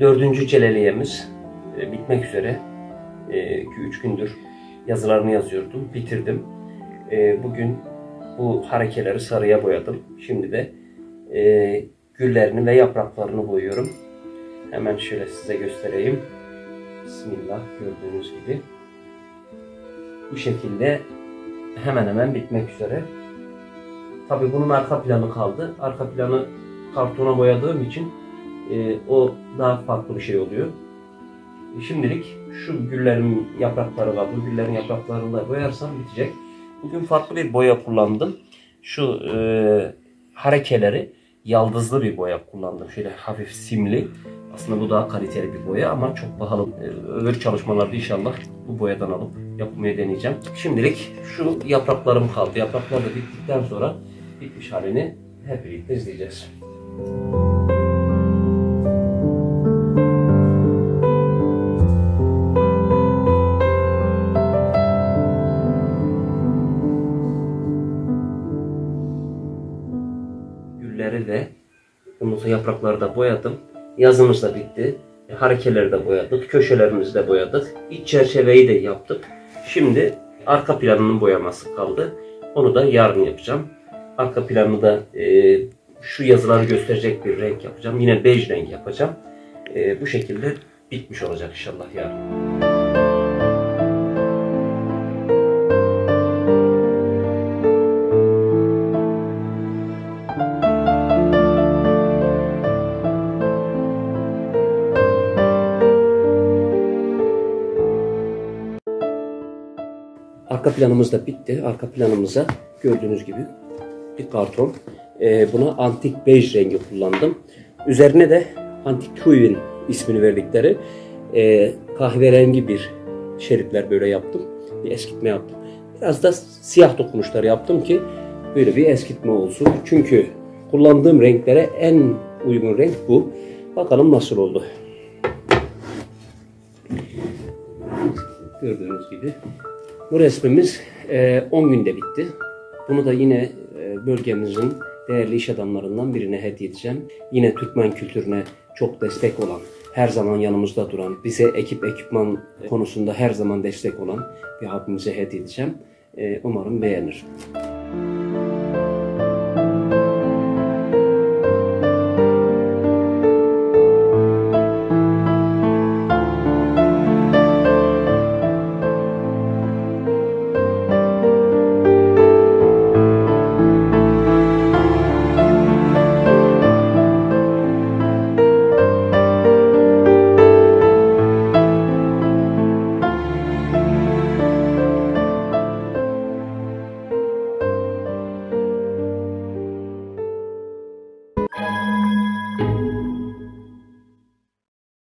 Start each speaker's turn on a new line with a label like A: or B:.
A: 4. Celaliye'miz bitmek üzere. 2-3 gündür yazılarını yazıyordum. Bitirdim. Bugün bu harekeleri sarıya boyadım. Şimdi de güllerini ve yapraklarını boyuyorum. Hemen şöyle size göstereyim. Bismillah, gördüğünüz gibi. Bu şekilde hemen hemen bitmek üzere. Tabii bunun arka planı kaldı. Arka planı kartona boyadığım için o daha farklı bir şey oluyor. Şimdilik şu güllerin yaprakları var. Bu güllerin yapraklarını da boyarsam bitecek. Bugün farklı bir boya kullandım. Şu harekeleri yaldızlı bir boya kullandım. Şöyle hafif simli. Aslında bu daha kaliteli bir boya ama çok pahalı. Öbür çalışmalarda inşallah bu boyadan alıp yapmaya deneyeceğim. Şimdilik şu yapraklarım kaldı. Yapraklar da bittikten sonra bitmiş halini hep birlikte izleyeceğiz. Gülleri de yaprakları da boyadım. Yazımız da bitti. Harekeleri de boyadık. Köşelerimizi de boyadık. İç çerçeveyi de yaptık. Şimdi arka planının boyaması kaldı. Onu da yarın yapacağım. Arka planını da şu yazıları gösterecek bir renk yapacağım. Yine bej renk yapacağım. Bu şekilde bitmiş olacak inşallah yarın. Arka planımız da bitti. Arka planımıza gördüğünüz gibi bir karton. Buna antik bej rengi kullandım. Üzerine de antik Tuivin ismini verdikleri kahverengi bir şeritler böyle yaptım. Bir eskitme yaptım. Biraz da siyah dokunuşlar yaptım ki böyle bir eskitme olsun. Çünkü kullandığım renklere en uygun renk bu. Bakalım nasıl oldu. Gördüğünüz gibi. Bu resmimiz 10 günde bitti. Bunu da yine bölgemizin değerli iş adamlarından birine hediye edeceğim. Yine Türkmen kültürüne çok destek olan, her zaman yanımızda duran, bize ekipman konusunda her zaman destek olan bir abimize hediye edeceğim. Umarım beğenir.